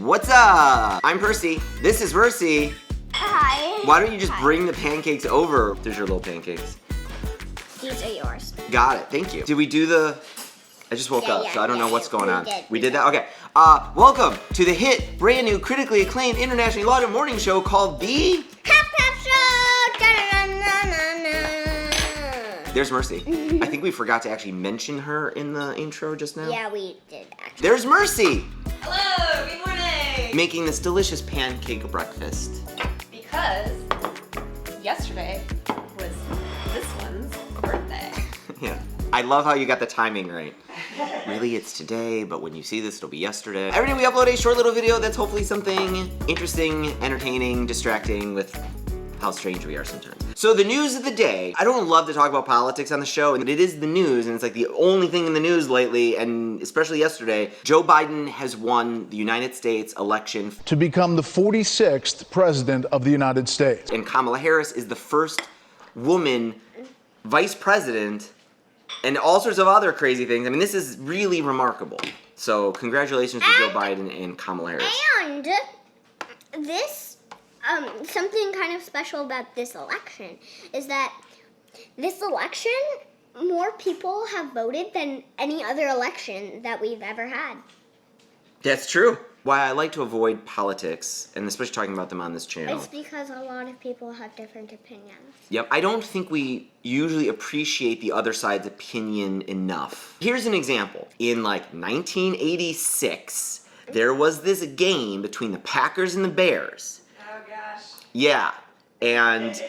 What's up? I'm Percy. This is Mercy. Hi. Why don't you just bring the pancakes over? There's your little pancakes. These are yours. Got it. Thank you. Did we do the... I just woke up, so I don't know what's going on. We did that? Okay. Welcome to the hit, brand new, critically acclaimed, internationally lauded morning show called The... Pep Show! Da-da-da-da-da-da. There's Mercy. I think we forgot to actually mention her in the intro just now. Yeah, we did actually. There's Mercy! Hello, good morning! Making this delicious pancake breakfast. Because yesterday was this one's birthday. Yeah. I love how you got the timing right. Really, it's today, but when you see this, it'll be yesterday. Every day we upload a short little video that's hopefully something interesting, entertaining, distracting with how strange we are sometimes. So the news of the day, I don't love to talk about politics on the show, but it is the news, and it's like the only thing in the news lately, and especially yesterday, Joe Biden has won the United States election to become the 46th president of the United States. And Kamala Harris is the first woman vice president and all sorts of other crazy things. I mean, this is really remarkable. So congratulations to Joe Biden and Kamala Harris. And this, something kind of special about this election is that this election, more people have voted than any other election that we've ever had. That's true. Why I like to avoid politics, and especially talking about them on this channel. It's because a lot of people have different opinions. Yep, I don't think we usually appreciate the other side's opinion enough. Here's an example. In like 1986, there was this game between the Packers and the Bears. Oh gosh. Yeah, and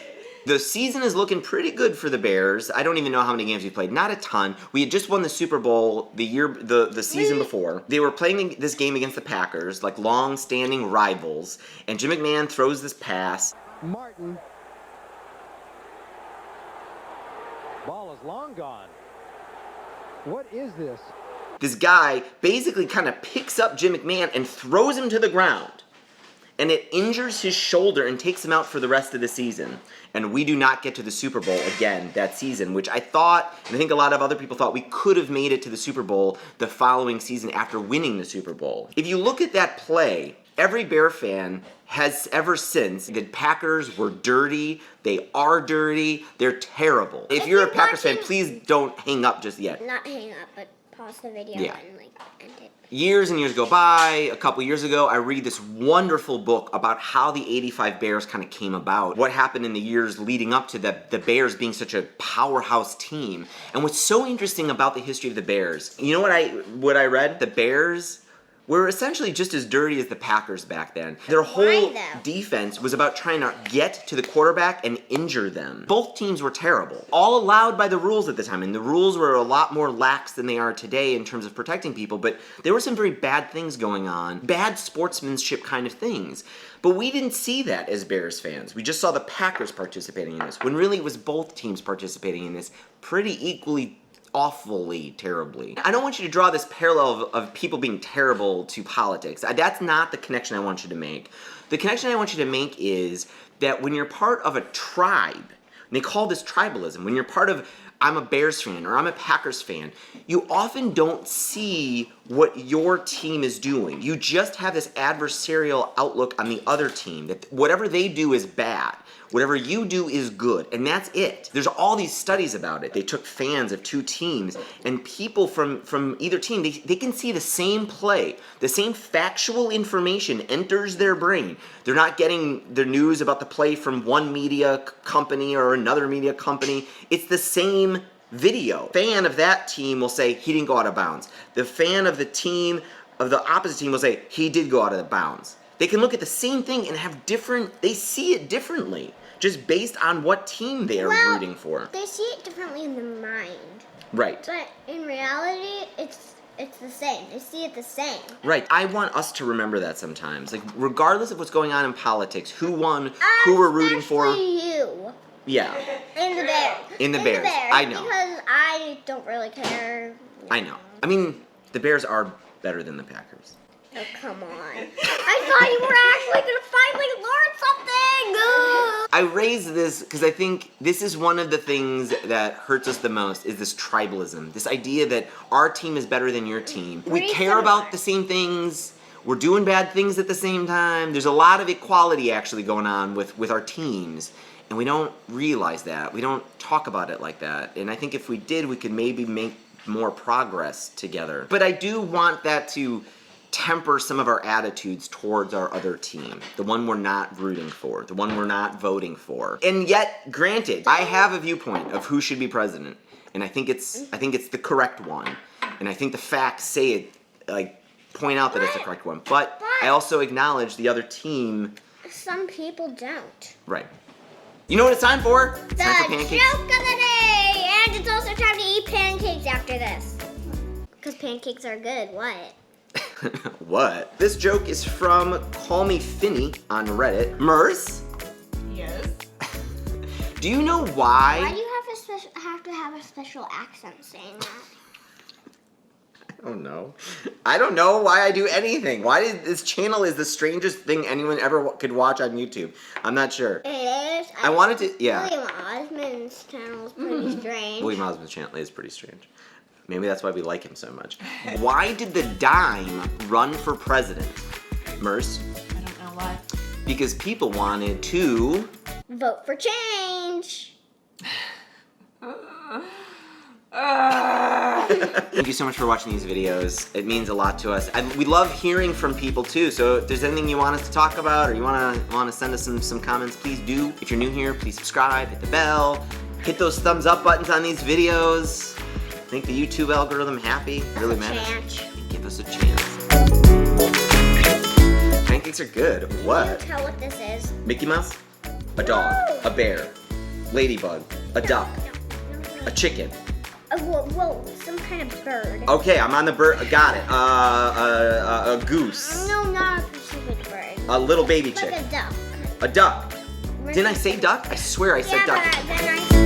the season is looking pretty good for the Bears. I don't even know how many games we played. Not a ton. We had just won the Super Bowl the season before. They were playing this game against the Packers, like long-standing rivals, and Jim McMahon throws this pass. Martin. Ball is long gone. What is this? This guy basically kind of picks up Jim McMahon and throws him to the ground. And it injures his shoulder and takes him out for the rest of the season. And we do not get to the Super Bowl again that season, which I thought, and I think a lot of other people thought, we could have made it to the Super Bowl the following season after winning the Super Bowl. If you look at that play, every Bear fan has ever since, the Packers were dirty, they are dirty, they're terrible. If you're a Packers fan, please don't hang up just yet. Not hang up, but pause the video and like end it. Years and years go by. A couple years ago, I read this wonderful book about how the '85 Bears kind of came about. What happened in the years leading up to the Bears being such a powerhouse team. And what's so interesting about the history of the Bears, you know what I read? The Bears were essentially just as dirty as the Packers back then. Their whole defense was about trying to get to the quarterback and injure them. Both teams were terrible. All allowed by the rules at the time, and the rules were a lot more lax than they are today in terms of protecting people, but there were some very bad things going on, bad sportsmanship kind of things. But we didn't see that as Bears fans. We just saw the Packers participating in this, when really it was both teams participating in this pretty equally awfully terribly. I don't want you to draw this parallel of people being terrible to politics. That's not the connection I want you to make. The connection I want you to make is that when you're part of a tribe, and they call this tribalism, when you're part of, I'm a Bears fan or I'm a Packers fan, you often don't see what your team is doing. You just have this adversarial outlook on the other team, that whatever they do is bad. Whatever you do is good, and that's it. There's all these studies about it. They took fans of two teams, and people from either team, they can see the same play, the same factual information enters their brain. They're not getting the news about the play from one media company or another media company. It's the same video. Fan of that team will say, he didn't go out of bounds. The fan of the team, of the opposite team will say, he did go out of the bounds. They can look at the same thing and have they see it differently, just based on what team they are rooting for. They see it differently in the mind. Right. But in reality, it's the same. They see it the same. Right. I want us to remember that sometimes. Like, regardless of what's going on in politics, who won, who we're rooting for. Especially you. Yeah. In the Bears. In the Bears. I know. Because I don't really care. I know. I mean, the Bears are better than the Packers. Oh, come on. I thought you were actually going to finally learn something. I raise this because I think this is one of the things that hurts us the most, is this tribalism. This idea that our team is better than your team. We care about the same things. we're doing bad things at the same time. There's a lot of equality actually going on with our teams, and we don't realize that. We don't talk about it like that. And I think if we did, we could maybe make more progress together. But I do want that to temper some of our attitudes towards our other team, the one we're not rooting for, the one we're not voting for. And yet, granted, I have a viewpoint of who should be president, and I think it's the correct one. And I think the facts say it, like, point out that it's the correct one. But I also acknowledge the other team. Some people don't. Right. You know what it's time for? It's time for The pancakes. joke of the day! And it's also time to eat pancakes after this. Because pancakes are good. What? What? This joke is from Call Me Finny on Reddit. Merce, Yes. do you know Why why? do you have to have a special accent saying that? I don't know why I do anything. Why did this channel is the strangest thing anyone ever could watch on YouTube. I'm not sure. It is. I wanted to, yeah. William Osmond's channel is pretty strange. William Osmond's channel is pretty strange. Maybe that's why we like him so much. Why did the dime run for president? Merce? I don't know why. Because people wanted to... Vote for change. Thank you so much for watching these videos. It means a lot to us. And we love hearing from people too, so if there's anything you want us to talk about or you want to send us some comments, please do. If you're new here, please subscribe, hit the bell, hit those thumbs up buttons on these videos. Make the YouTube algorithm happy. It really matters. Chance. Give us a chance. Pancakes are good. Can What? you tell what this is? Mickey Mouse? A dog. A bear. Ladybug. A duck. A chicken. Whoa, some kind of bird. Okay, I'm on the bird. Got it. A goose. No, not a specific bird. A little baby Like chick. a duck. A duck. Didn't I say duck? I swear I said Yeah, duck. but then I